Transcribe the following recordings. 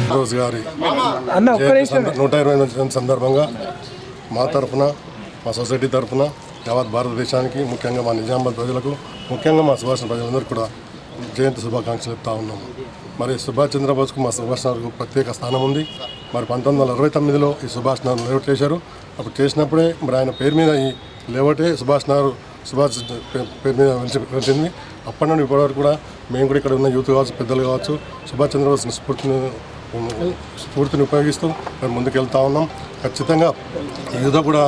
చంద్రబోస్ గారి 120వ సందర్భంగా మా తరఫున, మా సొసైటీ తరఫున యావత్ భారతదేశానికి, ముఖ్యంగా మా నిజామాబాద్ ప్రజలకు, ముఖ్యంగా మా సుభాష్ ప్రజలందరికీ కూడా జయంతి శుభాకాంక్షలు చెప్తా ఉన్నాము. మరి సుభాష్ చంద్రబోస్కు మా సుభాష్ నగర్కు ప్రత్యేక స్థానం ఉంది. మరి 1969లో ఈ సుభాష్ నగర్ లేఅవుట్ చేశారు. అప్పుడు చేసినప్పుడే మరి ఆయన పేరు మీద ఈ లేఅవుటే సుభాష్ పేరు మీద వెలిచింది. అప్పటి నుండి ఇప్పటివరకు కూడా మేము కూడా ఇక్కడ ఉన్న యూత్ కావచ్చు, పెద్దలు కావచ్చు, సుభాష్ చంద్రబోస్ స్ఫూర్తిని ఉపయోగిస్తూ మేము ముందుకెళ్తా ఉన్నాం. ఖచ్చితంగా యువత కూడా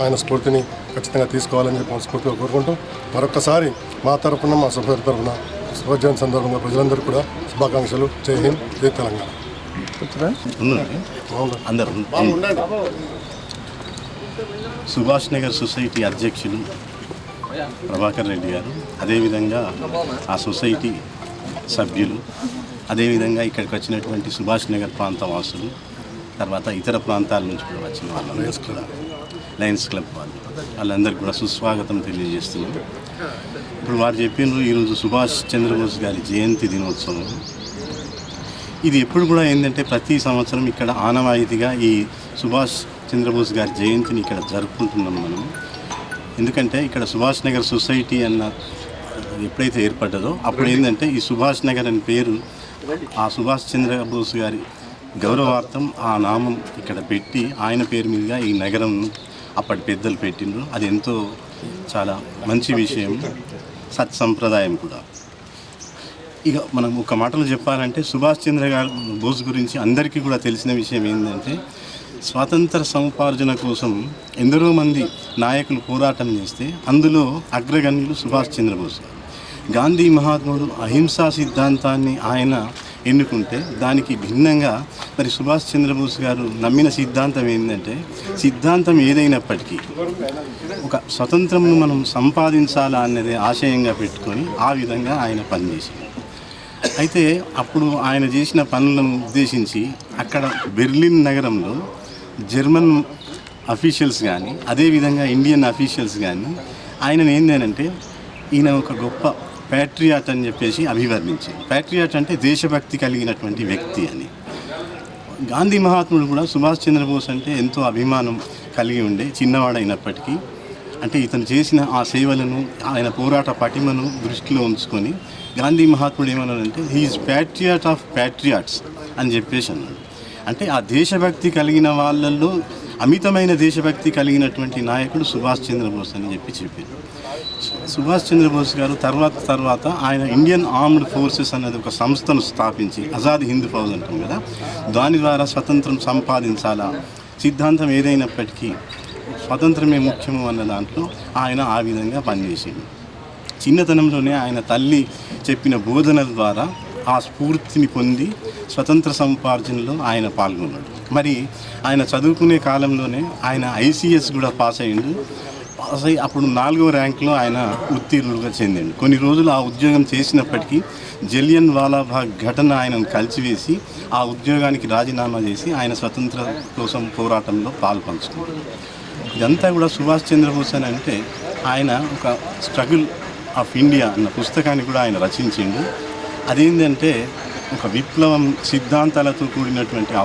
ఆయన స్ఫూర్తిని ఖచ్చితంగా తీసుకోవాలని చెప్పి స్ఫూర్తిగా కోరుకుంటూ మరొకసారి మా తరఫున, మా సొసైటీ తరఫున సుభాష్ జయంతి సందర్భంగా ప్రజలందరూ కూడా శుభాకాంక్షలు. జై హింద్, జై తెలంగాణ. సుభాష్ నగర్ సొసైటీ అధ్యక్షులు ప్రభాకర్ రెడ్డి గారు, అదేవిధంగా ఆ సొసైటీ సభ్యులు, అదేవిధంగా ఇక్కడికి వచ్చినటువంటి సుభాష్ నగర్ ప్రాంత వాసులు, తర్వాత ఇతర ప్రాంతాల నుంచి కూడా వచ్చిన వాళ్ళందరూ కూడా, లయన్స్ క్లబ్ వాళ్ళందరికీ కూడా సుస్వాగతం తెలియజేస్తున్నాం. ఇప్పుడు వారు చెప్పినారు, ఈరోజు సుభాష్ చంద్రబోస్ గారి జయంతి దినోత్సవం. ఇది ఎప్పుడు కూడా ఏంటంటే ప్రతి సంవత్సరం ఇక్కడ ఆనవాయితీగా ఈ సుభాష్ చంద్రబోస్ గారి జయంతిని ఇక్కడ జరుపుకుంటున్నాం మనం. ఎందుకంటే ఇక్కడ సుభాష్ నగర్ సొసైటీ అన్న ఎప్పుడైతే ఏర్పడ్డదో అప్పుడు ఏంటంటే ఈ సుభాష్ నగర్ అని పేరు ఆ సుభాష్ చంద్రబోస్ గారి గౌరవార్థం ఆ నామం ఇక్కడ పెట్టి ఆయన పేరు మీదుగా ఈ నగరం అప్పటి పెద్దలు పెట్టిండ్రు. అది ఎంతో చాలా మంచి విషయం, సత్సంప్రదాయం కూడా. ఇక మనం ఒక మాటలో చెప్పాలంటే సుభాష్ చంద్ర బోస్ గురించి అందరికీ కూడా తెలిసిన విషయం ఏంటంటే స్వాతంత్ర సముపార్జన కోసం ఎందరో మంది నాయకులు పోరాటం చేస్తే అందులో అగ్రగణ్యులు సుభాష్ చంద్రబోస్. గాంధీ మహాత్ముడు అహింసా సిద్ధాంతాన్ని ఆయన ఎన్నుకుంటే దానికి భిన్నంగా మరి సుభాష్ చంద్రబోస్ గారు నమ్మిన సిద్ధాంతం ఏంటంటే సిద్ధాంతం ఏదైనప్పటికీ ఒక స్వతంత్రంను మనం సంపాదించాలా అన్నది ఆశయంగా పెట్టుకొని ఆ విధంగా ఆయన పనిచేశారు. అయితే అప్పుడు ఆయన చేసిన పనులను ఉద్దేశించి అక్కడ బెర్లిన్ నగరంలో జర్మన్ అఫీషియల్స్ కానీ అదేవిధంగా ఇండియన్ అఫీషియల్స్ కానీ ఆయనను ఏంటంటే ఈయన ఒక గొప్ప ప్యాట్రియాట్ అని చెప్పేసి అభివర్ణించారు. ప్యాట్రియాట్ అంటే దేశభక్తి కలిగినటువంటి వ్యక్తి అని. గాంధీ మహాత్ముడు కూడా సుభాష్ చంద్రబోస్ అంటే ఎంతో అభిమానం కలిగి ఉండే, చిన్నవాడైనప్పటికీ అంటే ఇతను చేసిన ఆ సేవలను ఆయన పోరాట పటిమను దృష్టిలో ఉంచుకొని గాంధీ మహాత్ముడు ఏమన్నాడంటే హీఈస్ ప్యాట్రియాట్ ఆఫ్ ప్యాట్రియాట్స్ అని చెప్పేసి అన్నాడు. అంటే ఆ దేశభక్తి కలిగిన వాళ్ళల్లో అమితమైన దేశభక్తి కలిగినటువంటి నాయకుడు సుభాష్ చంద్రబోస్ అని చెప్పారు. సుభాష్ చంద్రబోస్ గారు తర్వాత ఆయన ఇండియన్ ఆర్మ్డ్ ఫోర్సెస్ అనేది ఒక సంస్థను స్థాపించి ఆజాద్ హింద్ ఫౌజ్ అంటాం కదా, దాని ద్వారా స్వతంత్రం సంపాదించాలా, సిద్ధాంతం ఏదైనప్పటికీ స్వతంత్రమే ముఖ్యము అన్న దాంట్లో ఆయన ఆ విధంగా పనిచేసింది. చిన్నతనంలోనే ఆయన తల్లి చెప్పిన బోధనల ద్వారా ఆ స్ఫూర్తిని పొంది స్వతంత్ర సముపార్జనలో ఆయన పాల్గొన్నాడు. మరి ఆయన చదువుకునే కాలంలోనే ఆయన ఐసీఎస్ కూడా పాస్ అయ్యిండు. పాస్ అయ్యి అప్పుడు 4వ ర్యాంకులో ఆయన ఉత్తీర్ణులుగా చెందిండు. కొన్ని రోజులు ఆ ఉద్యోగం చేసినప్పటికీ జలియన్ వాలాబాగ్ ఘటన ఆయనను కలిసివేసి ఆ ఉద్యోగానికి రాజీనామా చేసి ఆయన స్వతంత్ర కోసం పోరాటంలో పాల్పంచుకున్నాడు. ఇదంతా కూడా సుభాష్ చంద్రబోస్ అని అంటే ఆయన ఒక స్ట్రగుల్ ఆఫ్ ఇండియా అన్న పుస్తకాన్ని కూడా ఆయన రచించిండు. అదేంటంటే ఒక విప్లవం సిద్ధాంతాలతో కూడినటువంటి ఆ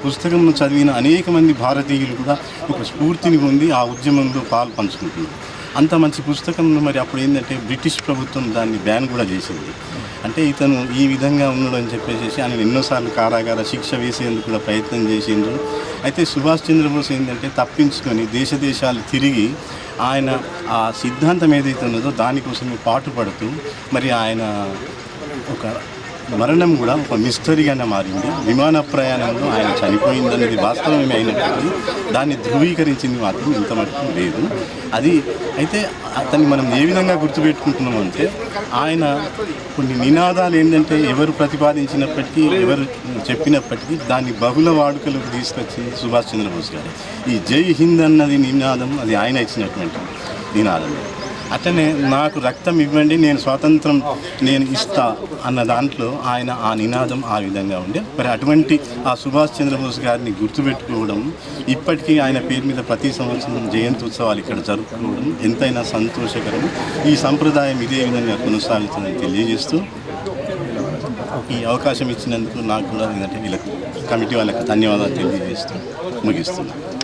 పుస్తకంను చదివిన అనేక మంది భారతీయులు కూడా ఒక స్ఫూర్తిని పొంది ఆ ఉద్యమంలో పంచుకుంటున్నారు. అంత మంచి పుస్తకం మరి అప్పుడు ఏంటంటే బ్రిటిష్ ప్రభుత్వం దాన్ని బ్యాన్ కూడా చేసింది. అంటే ఇతను ఈ విధంగా ఉన్నాడు అని చెప్పేసి ఆయన ఎన్నోసార్లు కారాగార శిక్ష వేసేందుకు కూడా ప్రయత్నం చేసిండ్రు. అయితే సుభాష్ చంద్రబోస్ ఏంటంటే తప్పించుకొని దేశాలు తిరిగి ఆయన ఆ సిద్ధాంతం ఏదైతే ఉన్నదో దానికోసమే పాటుపడుతూ మరి ఆయన ఒక మరణం కూడా ఒక మిస్టరీగానే మారింది. విమాన ప్రయాణంలో ఆయన చనిపోయిందనేది వాస్తవమే అయినప్పటికీ దాన్ని ధృవీకరించింది మాత్రం ఇంత మటుకు లేదు. అది అయితే అతన్ని మనం ఏ విధంగా గుర్తుపెట్టుకుంటున్నామంటే ఆయన కొన్ని నినాదాలు ఏంటంటే ఎవరు ప్రతిపాదించినప్పటికీ ఎవరు చెప్పినప్పటికీ దాన్ని బహుళ వాడుకలకు తీసుకొచ్చింది సుభాష్ చంద్రబోస్ గారు. ఈ జై హింద్ అన్నది నినాదం అది ఆయన ఇచ్చినటువంటి నినాదం. అట్లనే నాకు రక్తం ఇవ్వండి నేను స్వాతంత్రం నేను ఇస్తా అన్న దాంట్లో ఆయన ఆ నినాదం ఆ విధంగా ఉండే. మరి అటువంటి ఆ సుభాష్ చంద్రబోస్ గారిని గుర్తుపెట్టుకోవడం, ఇప్పటికీ ఆయన పేరు మీద ప్రతి సంవత్సరం జయంతి ఉత్సవాలు ఇక్కడ జరుపుకోవడం ఎంతైనా సంతోషకరం. ఈ సంప్రదాయం ఇదే విధంగా కొనసాగుతుందని తెలియజేస్తూ ఈ అవకాశం ఇచ్చినందుకు నాకు కూడా ఏంటంటే వీళ్ళకు కమిటీ వాళ్ళకి ధన్యవాదాలు తెలియజేస్తూ ముగిస్తున్నాను.